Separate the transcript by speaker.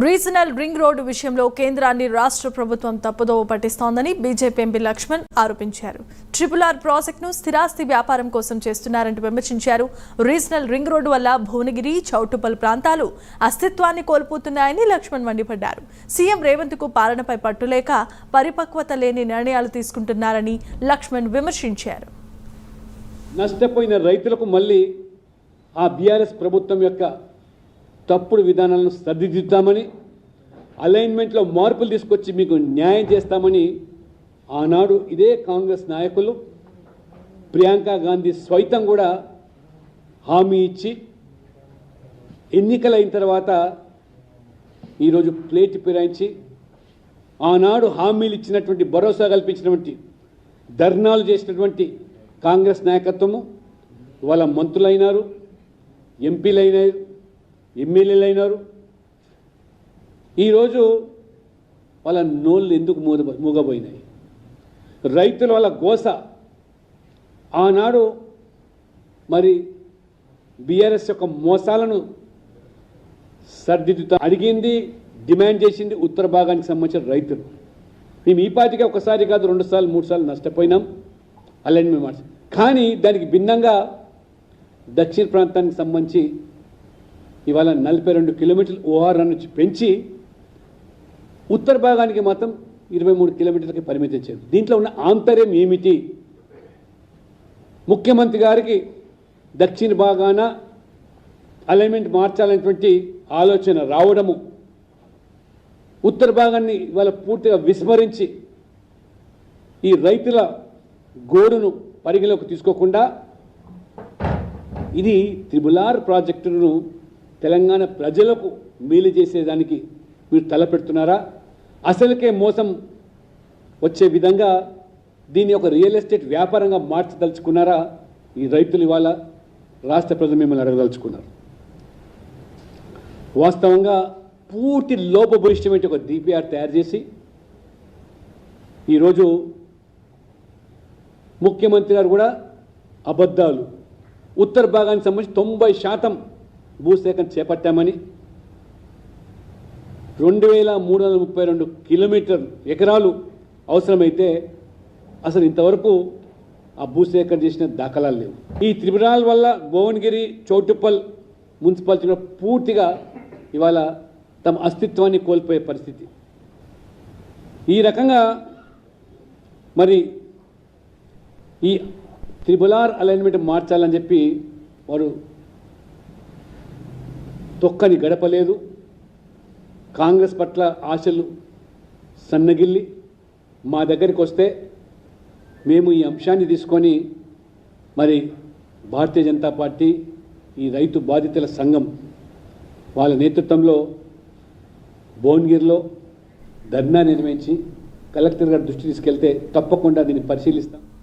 Speaker 1: Regional ring road విషయంలో కేంద్రాన్ని రాష్ట్ర ప్రభుత్వం తప్పుదోవ పట్టిస్తోందని బీజేపీ ఎంపీ లక్ష్మణ్ ఆరోపించారు. RRR ప్రాజెక్టును స్థిరాస్తి వ్యాపారం కోసం చేస్తున్నారంటూ విమర్శించారు. రీజనల్ రింగ్ రోడ్డు వల్ల భువనగిరి, చౌటుప్పల్ ప్రాంతాలు అస్తిత్వాన్ని కోల్పోతున్నాయని లక్ష్మణ్ మండిపడ్డారు. సీఎం రేవంత్కు పాలనపై పట్టులేక పరిపక్వత లేని నిర్ణయాలు తీసుకుంటున్నారని లక్ష్మణ్ విమర్శించారు.
Speaker 2: నష్టపోయిన రైతులకు మళ్ళీ ఆ బీఆర్ఎస్ ప్రభుత్వం యొక్క తప్పుడు విధానాలను సరిదిద్దుతామని, అలైన్మెంట్లో మార్పులు తీసుకొచ్చి మీకు న్యాయం చేస్తామని ఆనాడు ఇదే కాంగ్రెస్ నాయకులు ప్రియాంక గాంధీ స్వైతం కూడా హామీ ఇచ్చి ఎన్నికలైన తర్వాత ఈరోజు ప్లేట్ ఫిరాయించి ఆనాడు హామీలు ఇచ్చినటువంటి భరోసా కల్పించినటువంటి ధర్నాలు చేసినటువంటి కాంగ్రెస్ నాయకత్వము వాళ్ళ మంత్రులైనారు, ఎంపీలైనారు, ఎమ్మెల్యేలు అయినారు. ఈరోజు వాళ్ళ నోళ్ళు ఎందుకు మూగబోయినాయి? రైతుల వాళ్ళ గోస ఆనాడు మరి బీఆర్ఎస్ యొక్క మోసాలను సరిదిద్దుతా అడిగింది, డిమాండ్ చేసింది ఉత్తర భాగానికి సంబంధించిన రైతులు. మేము ఈ పార్టీకి ఒకసారి కాదు, 2 సార్లు 3 సార్లు నష్టపోయినాం అలైన్మెంట్ మార్చి. కానీ దానికి భిన్నంగా దక్షిణ ప్రాంతానికి సంబంధించి ఇవాళ 42 కిలోమీటర్లు ఓఆర్ నుంచి పెంచి ఉత్తర భాగానికి మాత్రం 23 కిలోమీటర్లకి పరిమితం చేయాలి. దీంట్లో ఉన్న ఆంతర్యం ఏమిటి? ముఖ్యమంత్రి గారికి దక్షిణ భాగాన అలైన్మెంట్ మార్చాలనేటువంటి ఆలోచన రావడము, ఉత్తర భాగాన్ని ఇవాళ పూర్తిగా విస్మరించి ఈ రైతుల గోడును పరిగణలోకి తీసుకోకుండా ఇది RRR ప్రాజెక్టును తెలంగాణ ప్రజలకు మేలు చేసేదానికి మీరు తలపెడుతున్నారా? అసలుకే మోసం వచ్చే విధంగా దీన్ని ఒక రియల్ ఎస్టేట్ వ్యాపారంగా మార్చదలుచుకున్నారా? ఈ రైతులు ఇవాళ రాష్ట్ర ప్రజలు మిమ్మల్ని అడగదలుచుకున్నారు. వాస్తవంగా పూర్తి లోపభూయిష్టమైన ఒక DPR తయారు చేసి ఈరోజు ముఖ్యమంత్రి గారు కూడా అబద్ధాలు, ఉత్తర భాగానికి సంబంధించి 90% భూసేకరణ చేపట్టామని, 2332 కిలోమీటర్ ఎకరాలు అవసరమైతే అసలు ఇంతవరకు ఆ భూసేకరణ చేసిన దాఖలాలు లేవు. ఈ RRR వల్ల భువనగిరి, చౌటుప్పల్ మున్సిపాలిటీలో పూర్తిగా ఇవాళ తమ అస్తిత్వాన్ని కోల్పోయే పరిస్థితి. ఈ రకంగా మరి ఈ RRR అలైన్మెంట్ మార్చాలని చెప్పి వారు తొక్కని గడపలేదు. కాంగ్రెస్ పట్ల ఆశలు సన్నగిల్లి మా దగ్గరికి వస్తే మేము ఈ అంశాన్ని తీసుకొని మరి భారతీయ జనతా పార్టీ, ఈ రైతు బాధితుల సంఘం వాళ్ళ నేతృత్వంలో భువనగిరిలో ధర్నా నిర్వహించి కలెక్టర్ గారి దృష్టి తీసుకెళ్తే తప్పకుండా దీన్ని పరిశీలిస్తాం.